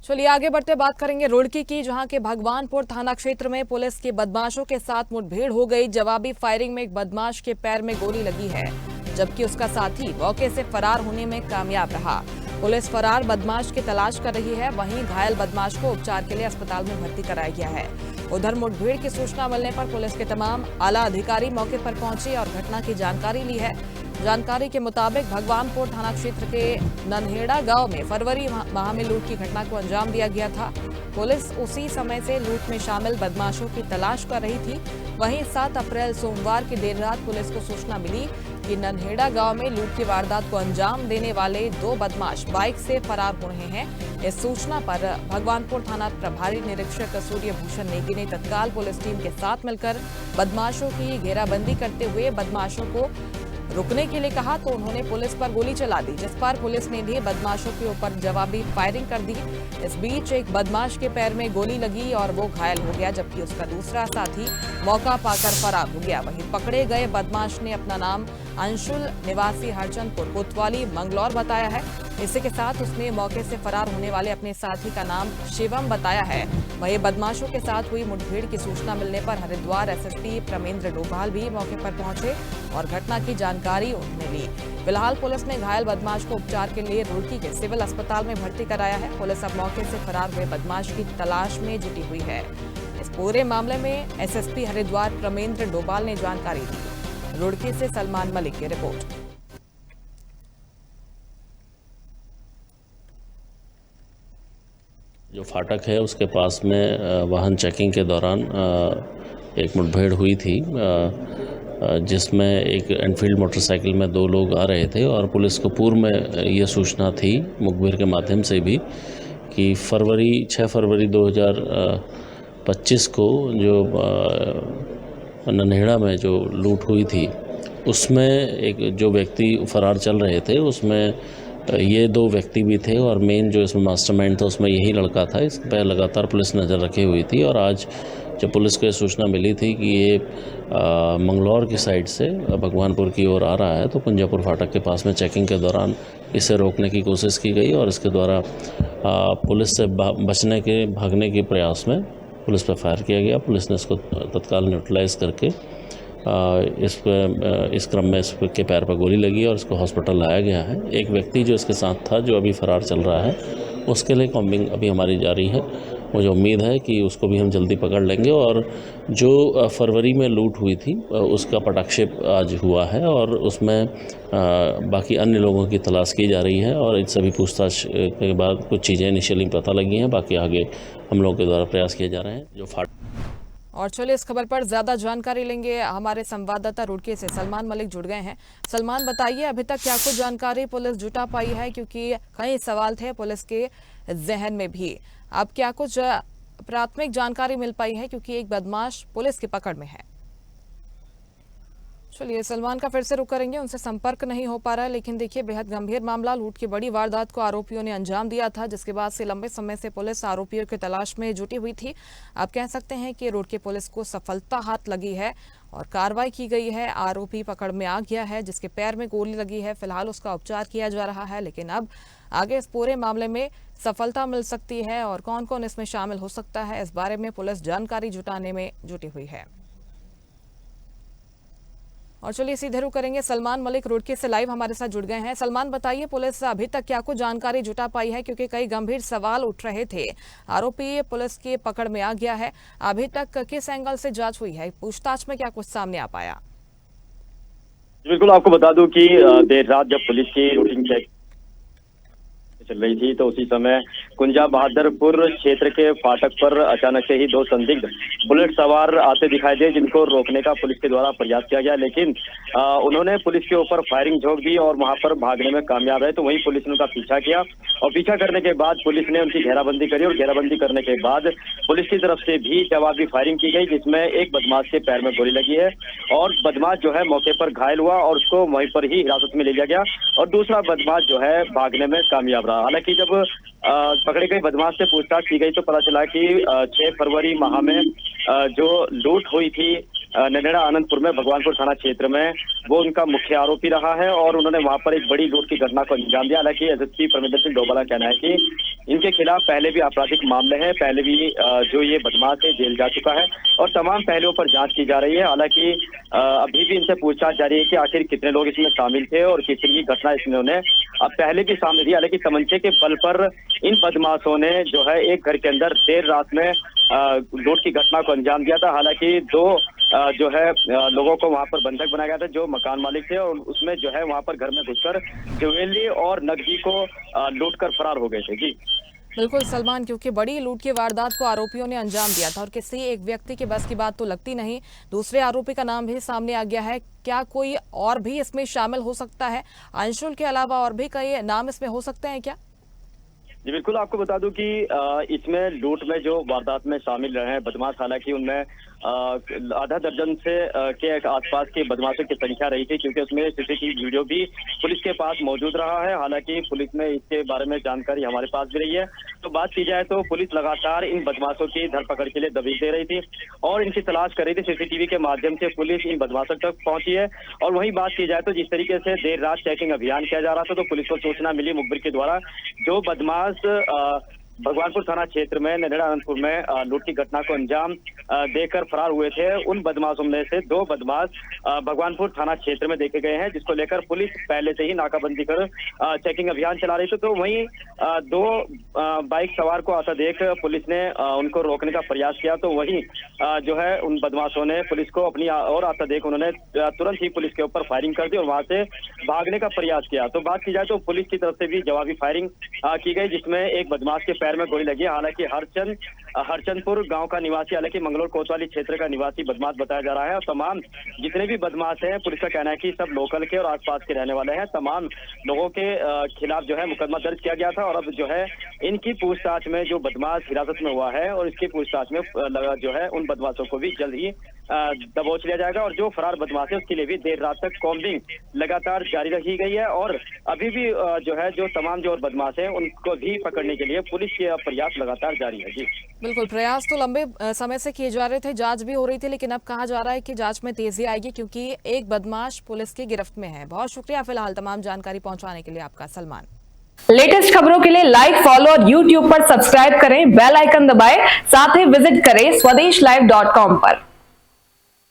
चलिए आगे बढ़ते बात करेंगे रुड़की की, जहां के भगवानपुर थाना क्षेत्र में पुलिस के बदमाशों के साथ मुठभेड़ हो गई। जवाबी फायरिंग में एक बदमाश के पैर में गोली लगी है, जबकि उसका साथी मौके से फरार होने में कामयाब रहा। पुलिस फरार बदमाश की तलाश कर रही है, वहीं घायल बदमाश को उपचार के लिए अस्पताल में भर्ती कराया गया है। उधर मुठभेड़ की सूचना मिलने पर पुलिस के तमाम आला अधिकारी मौके पर पहुंचे और घटना की जानकारी ली है। जानकारी के मुताबिक भगवानपुर थाना क्षेत्र के नन्हेड़ा गांव में फरवरी माह में लूट की घटना को अंजाम दिया गया था। पुलिस उसी समय से लूट में शामिल बदमाशों की तलाश कर रही थी। वहीं 7 अप्रैल सोमवार की देर रात पुलिस को सूचना मिली कि नन्हेड़ा गांव में लूट की वारदात को अंजाम देने वाले 2 बदमाश बाइक से फरार हो रहे हैं। इस सूचना पर भगवानपुर थाना प्रभारी निरीक्षक सूर्य भूषण नेगी ने तत्काल पुलिस टीम के साथ मिलकर बदमाशों की घेराबंदी करते हुए बदमाशों को रुकने के लिए कहा, तो उन्होंने पुलिस पर गोली चला दी, जिस पर पुलिस ने भी बदमाशों के ऊपर जवाबी फायरिंग कर दी। इस बीच एक बदमाश के पैर में गोली लगी और वो घायल हो गया, जबकि उसका दूसरा साथी मौका पाकर फरार हो गया। वहीं पकड़े गए बदमाश ने अपना नाम अंशुल निवासी हरचंदपुर कोतवाली मंगलौर बताया है। इसी के साथ उसने मौके से फरार होने वाले अपने साथी का नाम शिवम बताया है। वहीं बदमाशों के साथ हुई मुठभेड़ की सूचना मिलने पर हरिद्वार एसएसपी प्रमेंद्र डोभाल भी मौके पर पहुंचे और घटना की जानकारी उन्होंने ली। फिलहाल पुलिस ने घायल बदमाश को उपचार के लिए रुड़की के सिविल अस्पताल में भर्ती कराया है। पुलिस अब मौके से फरार हुए बदमाश की तलाश में जुटी हुई है। इस पूरे मामले में एसएसपी हरिद्वार प्रमेंद्र डोभाल ने जानकारी दी। रुड़की से सलमान मलिक की रिपोर्ट। जो फाटक है उसके पास में वाहन चेकिंग के दौरान एक मुठभेड़ हुई थी, जिसमें एक एनफील्ड मोटरसाइकिल में 2 लोग आ रहे थे और पुलिस को पूर्व में ये सूचना थी मुखबिर के माध्यम से भी कि 6 फरवरी 2025 को जो नन्हेड़ा में जो लूट हुई थी उसमें एक जो व्यक्ति फरार चल रहे थे उसमें ये 2 व्यक्ति भी थे और मेन जो इसमें मास्टरमाइंड था उसमें यही लड़का था। इस पर लगातार पुलिस नज़र रखी हुई थी और आज जब पुलिस को ये सूचना मिली थी कि ये मंगलौर की साइड से भगवानपुर की ओर आ रहा है, तो पुंजापुर फाटक के पास में चेकिंग के दौरान इसे रोकने की कोशिश की गई और इसके द्वारा पुलिस से भागने के प्रयास में पुलिस पर फायर किया गया। पुलिस ने इसको तत्काल न्यूट्रलाइज करके इस क्रम में इसके पैर पर गोली लगी और इसको हॉस्पिटल लाया गया है। एक व्यक्ति जो इसके साथ था जो अभी फरार चल रहा है, उसके लिए कॉम्बिंग अभी हमारी जारी है। मुझे उम्मीद है कि उसको भी हम जल्दी पकड़ लेंगे और जो फरवरी में लूट हुई थी उसका पटाक्षेप आज हुआ है और उसमें बाकी अन्य लोगों की तलाश की जा रही है और इन सभी पूछताछ के बाद कुछ चीज़ें इनिशियली पता लगी हैं, बाकी आगे हम लोगों के द्वारा प्रयास किए जा रहे हैं। और चलिए इस खबर पर ज्यादा जानकारी लेंगे, हमारे संवाददाता रुड़की से सलमान मलिक जुड़ गए हैं। सलमान, बताइए अभी तक क्या कुछ जानकारी पुलिस जुटा पाई है, क्योंकि कई सवाल थे पुलिस के जहन में भी। अब क्या कुछ प्राथमिक जानकारी मिल पाई है, क्योंकि एक बदमाश पुलिस की पकड़ में है। चलिए सलमान का फिर से रुक करेंगे, उनसे संपर्क नहीं हो पा रहा है। लेकिन देखिए बेहद गंभीर मामला, लूट की बड़ी वारदात को आरोपियों ने अंजाम दिया था, जिसके बाद से लंबे समय से पुलिस आरोपियों की तलाश में जुटी हुई थी। आप कह सकते हैं कि रुड़की पुलिस को सफलता हाथ लगी है और कार्रवाई की गई है। आरोपी पकड़ में आ गया है, जिसके पैर में गोली लगी है। फिलहाल उसका उपचार किया जा रहा है, लेकिन अब आगे इस पूरे मामले में सफलता मिल सकती है और कौन कौन इसमें शामिल हो सकता है, इस बारे में पुलिस जानकारी जुटाने में जुटी हुई है। और चलिए सीधे रुक करेंगे, सलमान मलिक रुड़की से लाइव हमारे साथ जुड़ गए हैं। सलमान, बताइए पुलिस अभी तक क्या कुछ जानकारी जुटा पाई है, क्योंकि कई गंभीर सवाल उठ रहे थे। आरोपी पुलिस की पकड़ में आ गया है, अभी तक किस एंगल से जांच हुई है, पूछताछ में क्या कुछ सामने आ पाया? बिल्कुल, आपको बता दूं कि देर रात जब पुलिस की रूटीन चेक चल रही थी तो उसी समय कुंजा बहादुरपुर क्षेत्र के फाटक पर अचानक से ही 2 संदिग्ध बुलेट सवार आते दिखाई दिए, जिनको रोकने का पुलिस के द्वारा प्रयास किया गया, लेकिन उन्होंने पुलिस के ऊपर फायरिंग झोंक दी और वहां पर भागने में कामयाब है। तो वहीं पुलिस ने उनका पीछा किया और पीछा करने के बाद पुलिस ने उनकी घेराबंदी करी और घेराबंदी करने के बाद पुलिस की तरफ से भी जवाबी फायरिंग की गई, जिसमें एक बदमाश के पैर में गोली लगी है और बदमाश जो है मौके पर घायल हुआ और उसको वहीं पर ही हिरासत में ले लिया गया और दूसरा बदमाश जो है भागने में कामयाब रहा। हालांकि जब पकड़े गए बदमाश से पूछताछ की गई तो पता चला कि 6 फरवरी माह में जो लूट हुई थी ननेड़ा आनंदपुर में भगवानपुर थाना क्षेत्र में वो उनका मुख्य आरोपी रहा है और उन्होंने वहां पर एक बड़ी लूट की घटना को अंजाम दिया। हालांकि एसएसपी परमिंदर सिंह डोभाल का कहना है कि इनके खिलाफ पहले भी आपराधिक मामले हैं, पहले भी जो ये बदमाश है जेल जा चुका है और तमाम पहलुओं पर जांच की जा रही है। हालांकि अभी भी इनसे पूछताछ जारी है कि आखिर कितने लोग इसमें शामिल थे और किस तरह की घटना इन्होंने पहले भी सामने दी। हालांकि तमंचे के बल पर इन बदमाशों ने जो है एक घर के अंदर देर रात में लूट की घटना को अंजाम दिया था। हालांकि दो जो है लोगों को वहां पर बंधक बनाया गया था जो मकान मालिक थे और उसमें जो है वहां पर घर में घुसकर ज्वेलरी और नकदी को लूट कर फरार हो गए थे। जी बिल्कुल सलमान, क्योंकि बड़ी लूट की वारदात को आरोपियों ने अंजाम दिया था और किसी एक व्यक्ति के बस की बात तो लगती नहीं। दूसरे आरोपी का नाम भी सामने आ गया है। क्या कोई और भी इसमें शामिल हो सकता है? अंशुल के अलावा और भी कई नाम इसमें हो सकते हैं क्या? जी बिल्कुल, आपको बता दूं कि इसमें लूट में जो वारदात में शामिल रहे हैं बदमाश, हालांकि उनमें आधा दर्जन से के आसपास के बदमाशों की संख्या रही थी, क्योंकि उसमें सीसीटीवी वीडियो भी पुलिस के पास मौजूद रहा है। हालांकि पुलिस में इसके बारे में जानकारी हमारे पास भी रही है। तो बात की जाए तो पुलिस लगातार इन बदमाशों की धरपकड़ के लिए दबिश दे रही थी और इनकी तलाश कर रही थी। सीसीटीवी के माध्यम से पुलिस इन बदमाशों तक पहुंची है। और वहीं बात की जाए तो जिस तरीके से देर रात चेकिंग अभियान किया जा रहा था तो पुलिस को सूचना मिली मुखबिर के द्वारा जो बदमाश भगवानपुर थाना क्षेत्र में ननेड़ा आनंदपुर में लूट की घटना को अंजाम देकर फरार हुए थे। उन बदमाशों में से दो बदमाश भगवानपुर थाना क्षेत्र में देखे गए हैं, जिसको लेकर पुलिस पहले से ही नाकाबंदी कर चेकिंग अभियान चला रही थी। तो वहीं दो बाइक सवार को आता देख पुलिस ने उनको रोकने का प्रयास किया। तो वहीं जो है उन बदमाशों ने पुलिस को अपनी और आता देख उन्होंने तुरंत ही पुलिस के ऊपर फायरिंग कर दी और वहां से भागने का प्रयास किया। तो बात की जाए तो पुलिस की तरफ से भी जवाबी फायरिंग की गई, जिसमें एक बदमाश के पैर में गोली लगी। हालांकि हरचंदपुर गांव का निवासी, हालांकि मंगलोर कोतवाली क्षेत्र का निवासी बदमाश बताया जा रहा है। और तमाम जितने भी बदमाश हैं पुलिस का कहना है कि सब लोकल के और आसपास के रहने वाले हैं। तमाम लोगों के खिलाफ जो है मुकदमा दर्ज किया गया था और अब जो है इनकी पूछताछ में जो बदमाश हिरासत में हुआ है और इसकी पूछताछ में जो है उन बदमाशों को भी जल्द ही दबोच लिया जाएगा। और जो फरार बदमाश है उसके लिए भी देर रात तक कॉम्बिंग लगातार जारी रखी गई है और अभी भी जो है जो तमाम जो बदमाश हैं उनको भी पकड़ने के लिए पुलिस के प्रयास लगातार जारी है। जी बिल्कुल, प्रयास तो लंबे समय से किए जा रहे थे, जांच भी हो रही थी, लेकिन अब कहा जा रहा है कि जांच में तेजी आएगी क्योंकि एक बदमाश पुलिस की गिरफ्त में है। बहुत शुक्रिया फिलहाल तमाम जानकारी पहुंचाने के लिए आपका सलमान। लेटेस्ट खबरों के लिए लाइक, फॉलो और यूट्यूब पर सब्सक्राइब करें, बेल आइकन दबाएं, साथ ही विजिट करें swedishlive.com पर।